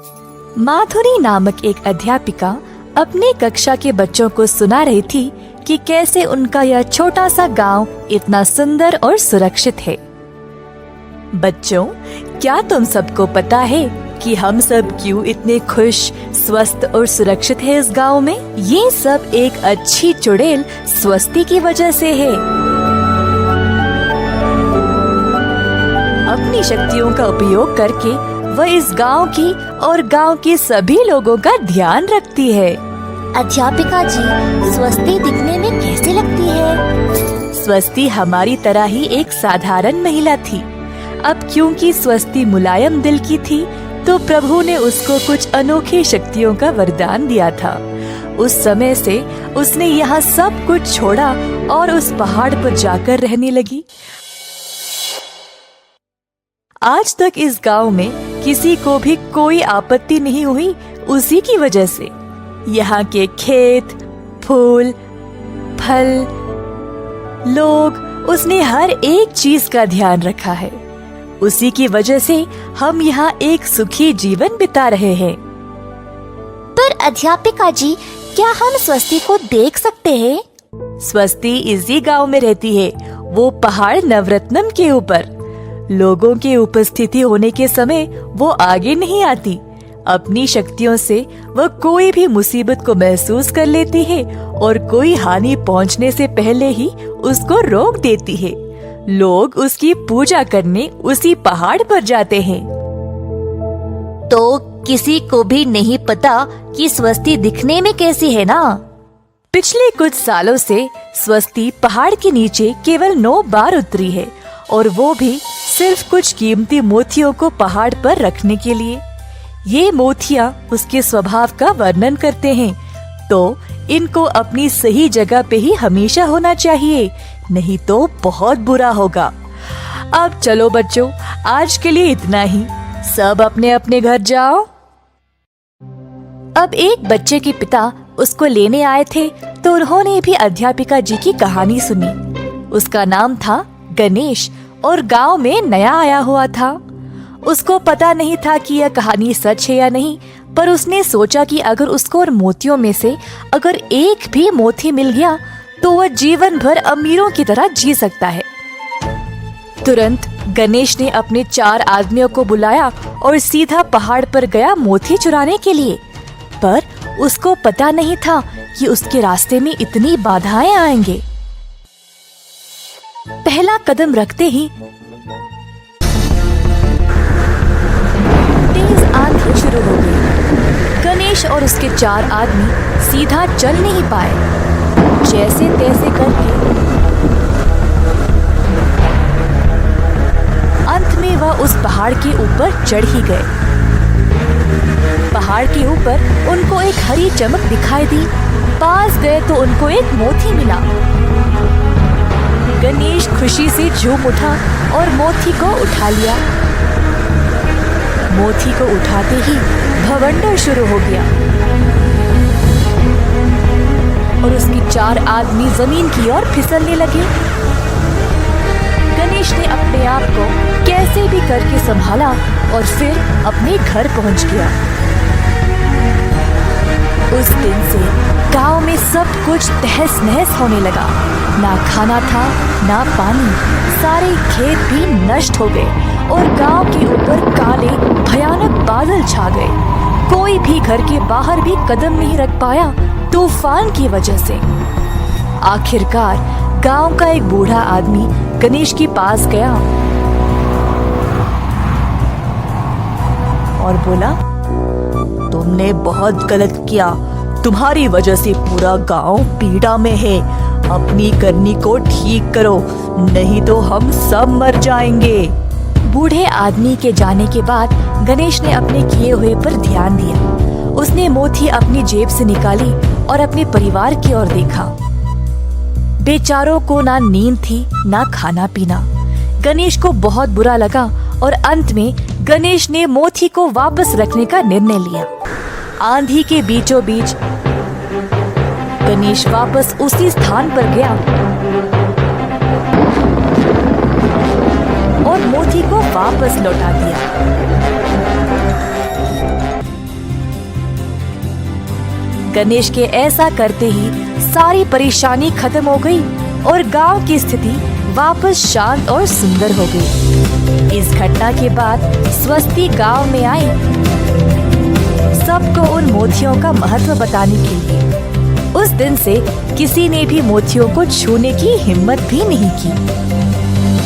माधुरी नामक एक अध्यापिका अपनी कक्षा के बच्चों को सुना रही थी कि कैसे उनका यह छोटा सा गांव इतना सुंदर और सुरक्षित है। बच्चों, क्या तुम सबको पता है कि हम सब क्यों इतने खुश, स्वस्थ और सुरक्षित हैं इस गांव में? ये सब एक अच्छी चुड़ैल स्वस्ति की वजह से है। अपनी शक्तियों का उपयोग करके वह इस गांव की और गांव के सभी लोगों का ध्यान रखती है। अध्यापिका जी, स्वस्ति दिखने में कैसे लगती है? स्वस्ति हमारी तरह ही एक साधारण महिला थी। अब क्योंकि स्वस्ति मुलायम दिल की थी, तो प्रभु ने उसको कुछ अनोखी शक्तियों का वरदान दिया था। उस समय से उसने यहाँ सब कुछ छोड़ा और उस पहाड़ पर जाकर रहने लगी। आज तक इस गांव में किसी को भी कोई आपत्ति नहीं हुई उसी की वजह से। यहाँ के खेत, फूल, फल, लोग, उसने हर एक चीज का ध्यान रखा है। उसी की वजह से हम यहाँ एक सुखी जीवन बिता रहे हैं। पर अध्यापिका जी, क्या हम स्वस्ति को देख सकते हैं? स्वस्ति इसी गांव में रहती है, वो पहाड़ नवरत्नम के ऊपर। लोगों की उपस्थिति होने के समय वो आगे नहीं आती। अपनी शक्तियों से वह कोई भी मुसीबत को महसूस कर लेती है और कोई हानि पहुंचने से पहले ही उसको रोक देती है। लोग उसकी पूजा करने उसी पहाड़ पर जाते हैं। तो किसी को भी नहीं पता कि स्वस्ति दिखने में कैसी है ना? पिछले कुछ सालों से स्वस्ति पहाड़ के नीचे केवल 9 बार उतरी है, और वो भी सिर्फ कुछ कीमती मोतियों को पहाड़ पर रखने के लिए। ये मोतियाँ उसके स्वभाव का वर्णन करते हैं, तो इनको अपनी सही जगह पे ही हमेशा होना चाहिए, नहीं तो बहुत बुरा होगा। अब चलो बच्चों, आज के लिए इतना ही। सब अपने अपने घर जाओ। अब एक बच्चे के पिता उसको लेने आए थे, तो उन्होंने भी अध्यापिका जी की कहानी सुनी। उसका नाम था गणेश और गांव में नया आया हुआ था। उसको पता नहीं था कि यह कहानी सच है या नहीं, पर उसने सोचा कि अगर उसको और मोतियों में से अगर एक भी मोती मिल गया तो वह जीवन भर अमीरों की तरह जी सकता है। तुरंत गणेश ने अपने 4 आदमियों को बुलाया और सीधा पहाड़ पर गया मोती चुराने के लिए। पर उसको पता नहीं था कि उसके रास्ते में इतनी बाधाएं आएंगे। पहला कदम रखते ही तेज आंधी शुरू हो गई। गणेश और उसके 4 आदमी सीधा चल नहीं पाए। जैसे तैसे करके अंत में वह उस पहाड़ के ऊपर चढ़ ही गए। पहाड़ के ऊपर उनको एक हरी चमक दिखाई दी। पास गए तो उनको एक मोती मिला। गणेश खुशी से झूम उठा और मोती को उठा लिया। मोती को उठाते ही भवंडर शुरू हो गया और उसके 4 आदमी जमीन की ओर फिसलने लगे। गणेश ने अपने आप को कैसे भी करके संभाला और फिर अपने घर पहुंच गया। उस दिन से गांव में सब कुछ तहस नहस होने लगा। ना खाना था, ना पानी। सारे खेत भी नष्ट हो गए और गांव के ऊपर काले भयानक बादल छा गए। कोई भी घर के बाहर भी कदम नहीं रख पाया तूफान की वजह से। आखिरकार गांव का एक बूढ़ा आदमी गणेश के पास गया और बोला, तुमने बहुत गलत किया। तुम्हारी वजह से पूरा गांव पीड़ा में है। अपनी करनी को ठीक करो, नहीं तो हम सब मर जाएंगे। बूढ़े आदमी के जाने के बाद गणेश ने अपने किए हुए पर ध्यान दिया। उसने मोती अपनी जेब से निकाली और अपने परिवार की ओर देखा। बेचारों को ना नींद थी, ना खाना पीना। गणेश को बहुत बुरा लगा और अंत में गणेश ने मोती को वापस रखने का निर्णय लिया। आंधी के बीचों बीच गणेश वापस उसी स्थान पर गया और मोती को वापस लौटा दिया। गणेश के ऐसा करते ही सारी परेशानी खत्म हो गई और गांव की स्थिति वापस शांत और सुंदर हो गई। इस घटना के बाद स्वस्ति गांव में आई, सबको उन मोतियों का महत्व बताने के लिए। उस दिन से किसी ने भी मोतियों को छूने की हिम्मत भी नहीं की।